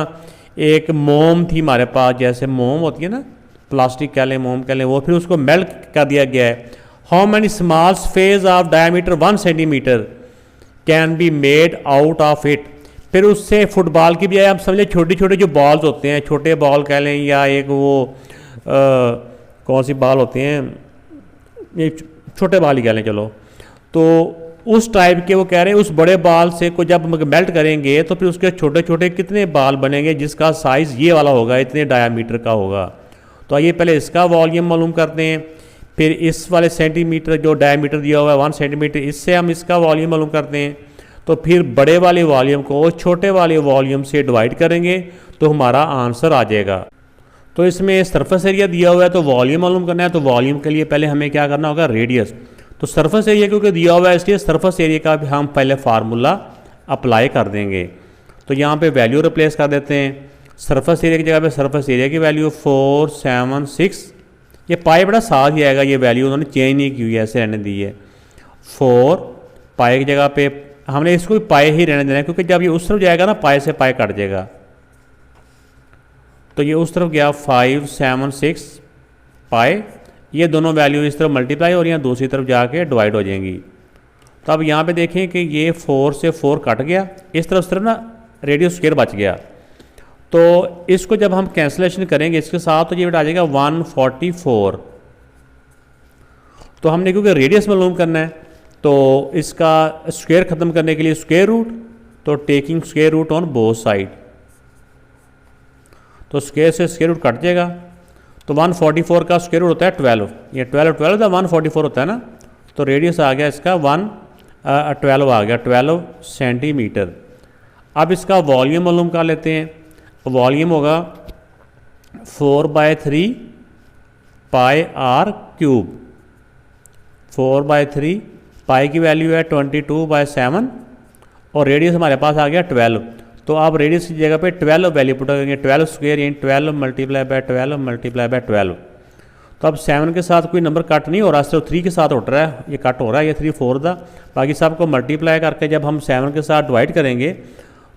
एक मोम थी हमारे पास, जैसे मोम होती है ना, प्लास्टिक कह लें, मोम कह लें, वो फिर उसको मेल्ट कर दिया गया है। How many small spheres of diameter 1 centimetre can be made out of it. फिर उससे फुटबॉल की बजाय आप समझे छोटे छोटे जो बॉल्स होते हैं, छोटे बॉल कह लें, या एक वो कौन सी बॉल होते हैं, ये छोटे बॉल ही कह लें चलो, तो उस टाइप के वो कह रहे हैं उस बड़े बाल से को जब मेल्ट करेंगे तो फिर उसके छोटे छोटे कितने बाल बनेंगे जिसका साइज़ ये वाला होगा, इतने डायामीटर का होगा। तो आइए पहले इसका वॉल्यूम मालूम करते हैं, फिर इस वाले सेंटीमीटर जो डायामीटर दिया हुआ है 1 सेंटीमीटर, इससे हम इसका वॉल्यूम मालूम करते हैं। तो फिर बड़े वाले वॉल्यूम को छोटे वाले वॉल्यूम से डिवाइड करेंगे तो हमारा आंसर आ जाएगा। तो इसमें सरफेस एरिया दिया हुआ है तो वॉल्यूम मालूम करना है, तो वॉल्यूम के लिए पहले हमें क्या करना होगा, रेडियस। तो सरफेस एरिया क्योंकि दिया हुआ है इसलिए सरफेस एरिया का भी हम पहले फार्मूला अप्लाई कर देंगे। तो यहाँ पे वैल्यू रिप्लेस कर देते हैं, सरफेस एरिया की जगह पे सरफेस एरिया की वैल्यू 476, ये पाई बड़ा साथ ही आएगा, ये वैल्यू उन्होंने चेंज नहीं की हुई है, ऐसे रहने दी है। 4 पाई की जगह पे हमने इसको भी पाई ही रहने देना है, क्योंकि जब ये उस तरफ जाएगा ना पाई से पाई कट जाएगा, तो ये उस तरफ गया 576 पाई, ये दोनों वैल्यू इस तरफ मल्टीप्लाई और यहाँ दूसरी तरफ जाके डिवाइड हो जाएंगी। तो अब यहाँ पे देखें कि ये 4 से 4 कट गया, इस तरफ सिर्फ ना रेडियस स्क्वायर बच गया। तो इसको जब हम कैंसिलेशन करेंगे इसके साथ तो ये आ जाएगा 144। तो हमने क्योंकि रेडियस मालूम करना है तो इसका स्क्वायर ख़त्म करने के लिए स्क्वायर रूट, तो taking square root on both side, तो स्क्वायर से स्क्वायर रूट कट जाएगा। तो 144 का स्क्वायर रूट होता है 12, ये 12 था 144 होता है ना, तो रेडियस आ गया इसका 12 आ गया, 12 सेंटीमीटर। अब इसका वॉल्यूम मालूम कर लेते हैं, वॉल्यूम होगा 4/3 पाई आर क्यूब, 4/3 पाई की वैल्यू है 22/7 और रेडियस हमारे पास आ गया 12। तो आप रेडियस की जगह पे 12 वैल्यू पुट करेंगे, 12 square in 12 multiply by 12 multiply by 12। तो अब 7 के साथ कोई नंबर कट नहीं हो रहा, सिर्फ 3 के साथ उठ रहा है, ये कट हो रहा है, ये 3 4 था, बाकी सब को मल्टीप्लाई करके जब हम 7 के साथ डिवाइड करेंगे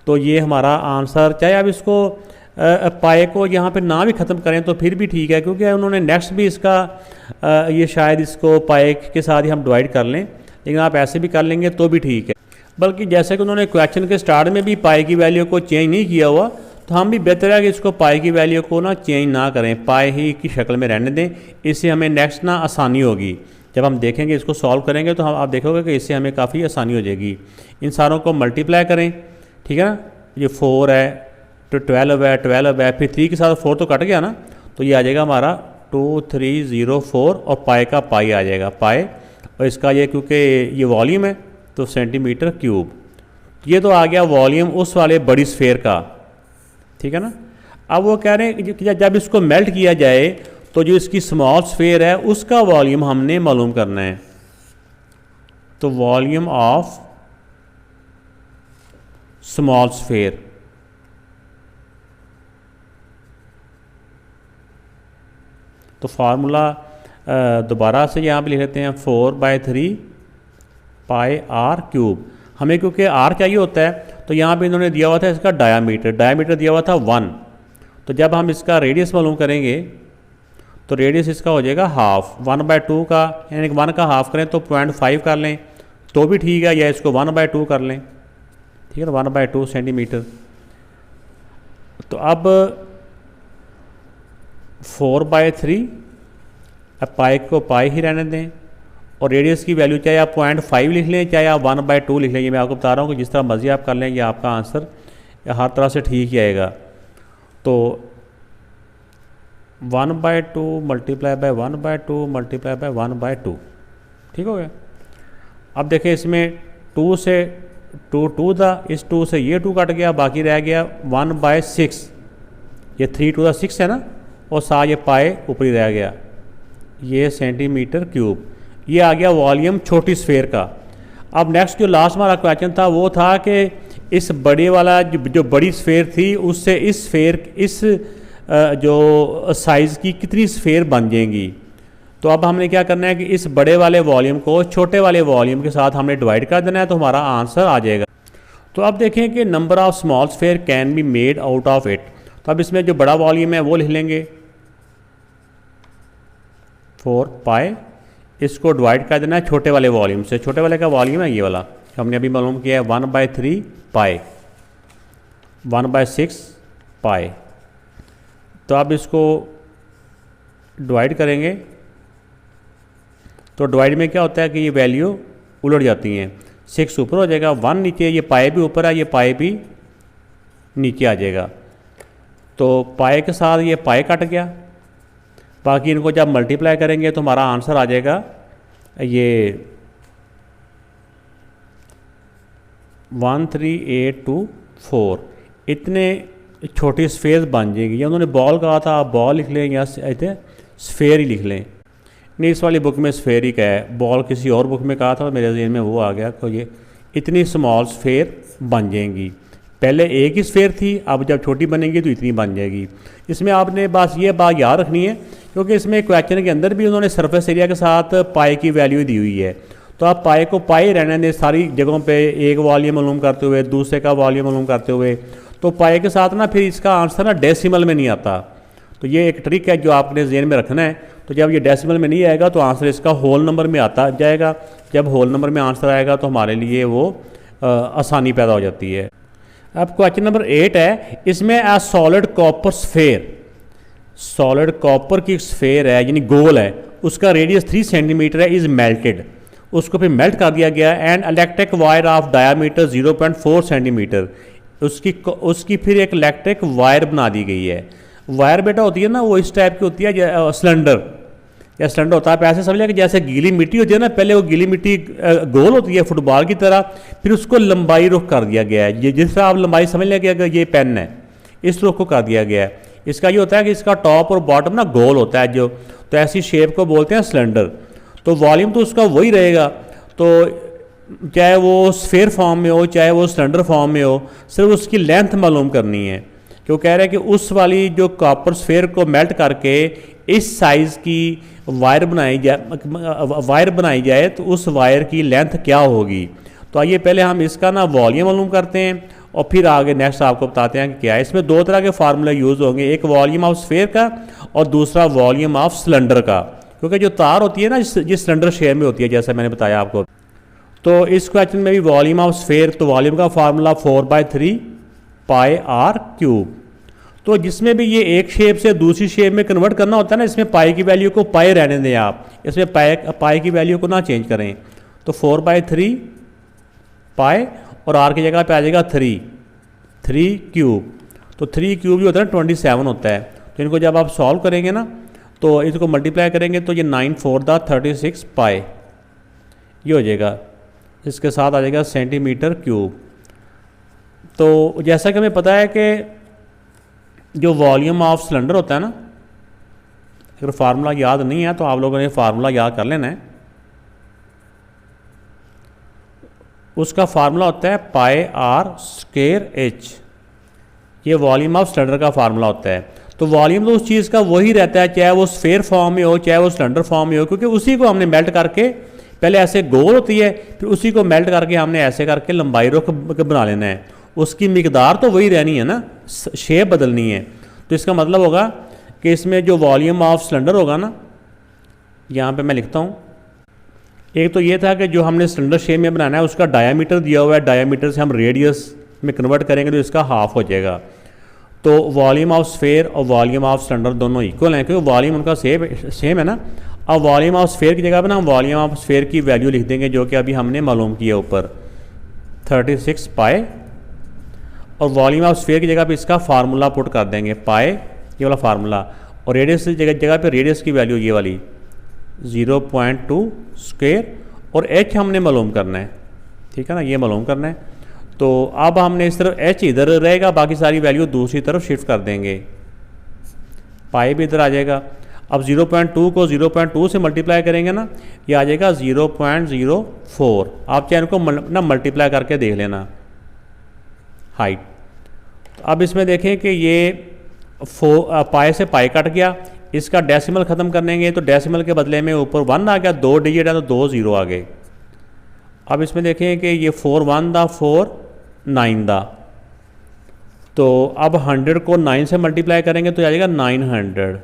तो ये हमारा आंसर, चाहे आप इसको पाए को यहाँ पे ना भी ख़त्म करें तो फिर भी ठीक है, क्योंकि उन्होंने नेक्स्ट भी इसका ये शायद इसको पाए के साथ ही हम डिवाइड कर लें, लेकिन आप ऐसे भी कर लेंगे तो भी ठीक है। बल्कि जैसे कि उन्होंने क्वेश्चन के स्टार्ट में भी पाई की वैल्यू को चेंज नहीं किया हुआ, तो हम भी बेहतर है कि इसको पाई की वैल्यू को ना चेंज ना करें, पाई ही की शक्ल में रहने दें, इससे हमें नेक्स्ट ना आसानी होगी। जब हम देखेंगे इसको सॉल्व करेंगे तो हम आप देखोगे कि इससे हमें काफ़ी आसानी हो जाएगी। इन सारों को मल्टीप्लाई करें, ठीक है ना, ये 4 है तो 12 है, फिर 3 के साथ 4 तो कट गया ना, तो ये आ जाएगा हमारा 2304 और पाई का पाई आ जाएगा पाई, और इसका ये क्योंकि ये वॉल्यूम है तो सेंटीमीटर क्यूब। ये तो आ गया वॉल्यूम उस वाले बड़ी स्फेयर का, ठीक है ना। अब वो कह रहे हैं कि जब इसको मेल्ट किया जाए तो जो इसकी स्मॉल स्फेयर है उसका वॉल्यूम हमने मालूम करना है। तो वॉल्यूम ऑफ स्मॉल स्फेयर, तो फार्मूला दोबारा से यहाँ पे लिख लेते हैं 4/3 पाई आर क्यूब। हमें क्योंकि आर चाहिए होता है तो यहाँ पे इन्होंने दिया हुआ था इसका डायामीटर दिया हुआ था 1, तो जब हम इसका रेडियस मालूम करेंगे तो रेडियस इसका हो जाएगा हाफ, 1/2 का, यानी 1 का हाफ करें तो 0.5 कर लें तो भी ठीक है, या इसको 1/2 कर लें, ठीक है ना, 1/2 सेंटीमीटर। तो अब 4/3, अब पाई को पाई ही रहने दें और रेडियस की वैल्यू चाहे आप 0.5 लिख लें चाहे आप 1/2 लिख लें, ये मैं आपको बता रहा हूँ कि जिस तरह मर्जी आप कर लें ये आपका आंसर हर तरह से ठीक ही आएगा। तो 1/2 मल्टीप्लाई बाय 1/2 मल्टीप्लाई बाय 1/2, ठीक हो गया। अब देखें इसमें 2 से 2 था, इस 2 से ये 2 कट गया, बाकी रह गया 1/6, ये 3 2 6 है ना, और साथ ये पाए ऊपरी रह गया, ये सेंटीमीटर क्यूब। ये आ गया वॉल्यूम छोटी स्फेयर का। अब नेक्स्ट जो लास्ट हमारा क्वेश्चन था वो था कि इस बड़े वाला जो बड़ी स्फेयर थी उससे इस स्फेयर इस जो साइज़ की कितनी स्फेयर बन जाएंगी। तो अब हमने क्या करना है कि इस बड़े वाले वॉल्यूम को छोटे वाले वॉल्यूम के साथ हमने डिवाइड कर देना है, तो हमारा आंसर आ जाएगा। तो अब देखें कि number of small sphere can be made out of it. तो अब इसमें जो बड़ा वॉल्यूम है वो लिख लेंगे 4 पाई, इसको डिवाइड कर देना है छोटे वाले वॉल्यूम से। छोटे वाले का वॉल्यूम है ये वाला, हमने अभी मालूम किया है 1/3 पाई, 1/6 पाई। तो अब इसको डिवाइड करेंगे तो डिवाइड में क्या होता है कि ये वैल्यू उलट जाती हैं, 6 ऊपर हो जाएगा, 1 नीचे, ये पाई भी ऊपर है, ये पाई भी नीचे आ जाएगा। तो पाई के साथ ये पाई कट गया, बाकी इनको जब मल्टीप्लाई करेंगे तो हमारा आंसर आ जाएगा ये 13824। इतने छोटी स्फेयर बन जाएगी। या उन्होंने बॉल कहा था, आप बॉल लिख लें या स्फेयर ही लिख लें। नहीं, इस वाली बुक में स्फेयर ही का है, बॉल किसी और बुक में कहा था, मेरे ज़हन में वो आ गया। तो ये इतनी स्मॉल स्फेयर बन जाएंगी। पहले एक ही स्फेयर थी, अब जब छोटी बनेंगी तो इतनी बन जाएगी। इसमें आपने बस ये बात याद रखनी है, क्योंकि इसमें क्वेश्चन के अंदर भी उन्होंने सरफेस एरिया के साथ पाई की वैल्यू दी हुई है। तो आप पाई को पाई रहने दें सारी जगहों पे, एक वॉल्यूम मालूम करते हुए, दूसरे का वॉल्यूम मालूम करते हुए। तो पाई के साथ ना फिर इसका आंसर ना डेसिमल में नहीं आता। तो ये एक ट्रिक है जो आपने ज़हन में रखना है। तो जब ये डेसिमल में नहीं आएगा तो आंसर इसका होल नंबर में आता जाएगा। जब होल नंबर में आंसर आएगा तो हमारे लिए वो आसानी पैदा हो जाती है। अब क्वेश्चन नंबर 8 है, इसमें a solid copper sphere, solid copper की स्फेयर है यानी गोल है, उसका रेडियस 3 सेंटीमीटर है, इज़ मेल्टेड, उसको फिर मेल्ट कर दिया गया। And electric wire of diameter 0.4 centimetre, उसकी फिर एक इलेक्ट्रिक वायर बना दी गई है। वायर बेटा होती है ना वो इस टाइप की होती है, सिलेंडर या सिलेंडर होता है। ऐसे समझ लें कि जैसे गीली मिट्टी होती है ना, पहले वो गीली मिट्टी गोल होती है फुटबॉल की तरह, फिर उसको लंबाई रुख कर दिया गया है। ये जिस तरह आप लंबाई समझ लें कि अगर ये पेन है, इस रुख को कर दिया गया है। इसका ये होता है कि इसका टॉप और बॉटम ना गोल होता है जो, तो ऐसी शेप को बोलते हैं सिलेंडर। तो वॉल्यूम तो उसका वही रहेगा, तो चाहे वो स्फेयर फॉर्म में हो चाहे वो सिलेंडर फॉर्म में हो, सिर्फ उसकी लेंथ मालूम करनी है। क्यों कह रहे हैं कि उस वाली जो कॉपर स्फेयर को मेल्ट करके इस साइज़ की वायर बनाई जाए तो उस वायर की लेंथ क्या होगी। तो आइए पहले हम इसका ना वॉल्यूम मालूम करते हैं और फिर आगे नेक्स्ट आपको बताते हैं कि क्या है। इसमें दो तरह के फार्मूले यूज़ होंगे, एक वॉल्यूम ऑफ स्फेयर का और दूसरा वॉल्यूम ऑफ सिलेंडर का। क्योंकि जो तार होती है ना जिस सिलेंडर शेप में होती है, जैसा मैंने बताया आपको। तो इस क्वेश्चन में भी वॉल्यूम ऑफ स्फेयर, तो वॉल्यूम का फार्मूला 4/3 पाई आर क्यूब। तो जिसमें भी ये एक शेप से दूसरी शेप में कन्वर्ट करना होता है ना, इसमें पाई की वैल्यू को पाई रहने दें आप, इसमें पाई की वैल्यू को ना चेंज करें। तो 4/3 पाई और आर की जगह पे आ जाएगा 3 क्यूब। तो 3 क्यूब जो होता है 27 होता है। तो इनको जब आप सॉल्व करेंगे ना तो इसको मल्टीप्लाई करेंगे तो ये 9 4 36 पाई ये हो जाएगा। इसके साथ आ जाएगा सेंटीमीटर क्यूब। तो जैसा कि हमें पता है कि जो वॉल्यूम ऑफ सिलेंडर होता है ना, अगर फार्मूला याद नहीं है तो आप लोगों ने फार्मूला याद कर लेना है। उसका फार्मूला होता है पाई आर स्क्वायर एच, ये वॉल्यूम ऑफ सिलेंडर का फार्मूला होता है। तो वॉल्यूम तो उस चीज़ का वही रहता है, चाहे वो स्फेयर फॉर्म में हो चाहे वो सिलेंडर फॉर्म में हो, क्योंकि उसी को हमने मेल्ट करके, पहले ऐसे गोल होती है फिर उसी को मेल्ट करके हमने ऐसे करके लंबाई रुख बना लेना है। उसकी मिकदार तो वही रहनी है ना, शेप बदलनी है। तो इसका मतलब होगा कि इसमें जो वॉल्यूम ऑफ सिलेंडर होगा ना, यहाँ पे मैं लिखता हूँ, एक तो ये था कि जो हमने सिलेंडर शेप में बनाना है उसका डायामीटर दिया हुआ है, डायामीटर से हम रेडियस में कन्वर्ट करेंगे तो इसका हाफ हो जाएगा। तो वॉल्यूम ऑफ स्फेयर और वॉल्यूम ऑफ सिलेंडर दोनों इक्वल हैं क्योंकि वॉल्यूम उनका सेम है ना। अब वॉल्यूम ऑफ स्फेयर की जगह पर ना हम वॉल्यूम ऑफ स्फेयर की वैल्यू लिख देंगे जो कि अभी हमने मालूम किया ऊपर 36 पाई, और वॉल्यूम ऑफ स्फेयर की जगह पे इसका फार्मूला पुट कर देंगे पाई ये वाला फार्मूला, और रेडियस की जगह पे रेडियस की वैल्यू ये वाली 0.2 स्क्वायर, और एच हमने मालूम करना है, ठीक है ना, ये मालूम करना है। तो अब हमने इस तरफ एच इधर रहेगा, बाकी सारी वैल्यू दूसरी तरफ शिफ्ट कर देंगे, पाई भी इधर आ जाएगा। अब 0.2 को 0.2 से मल्टीप्लाई करेंगे ना, ये आ जाएगा 0.04। आप चाहे इनको ना मल्टीप्लाई करके देख लेना हाइट। अब इसमें देखें कि ये पाई से पाई कट गया, इसका डेसिमल ख़त्म करेंगे तो डेसिमल के बदले में ऊपर 1 आ गया, 2 डिजिट है तो 2 0 आ गए। अब इसमें देखें कि ये 4 1 दा 4 9 दा, तो अब 100 को 9 से मल्टीप्लाई करेंगे तो आ जाएगा 900।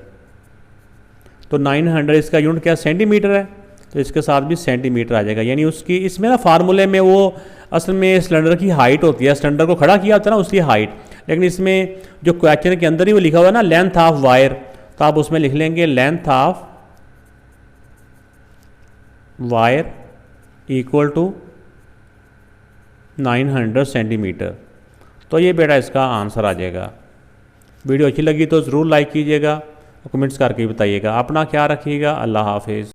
तो 900 इसका यूनिट क्या सेंटीमीटर है, तो इसके साथ भी सेंटीमीटर आ जाएगा। यानी उसकी इसमें ना फार्मूले में वो असल में सिलेंडर की हाइट होती है, सिलेंडर को खड़ा किया होता है ना उसकी हाइट, लेकिन इसमें जो क्वेश्चन के अंदर ही वो लिखा हुआ है ना लेंथ ऑफ वायर, तो आप उसमें लिख लेंगे length of wire equal to 900 centimetre. तो ये बेटा इसका आंसर आ जाएगा। वीडियो अच्छी लगी तो ज़रूर लाइक कीजिएगा, कमेंट्स करके बताइएगा। अपना ख्याल रखिएगा। अल्लाह हाफिज़।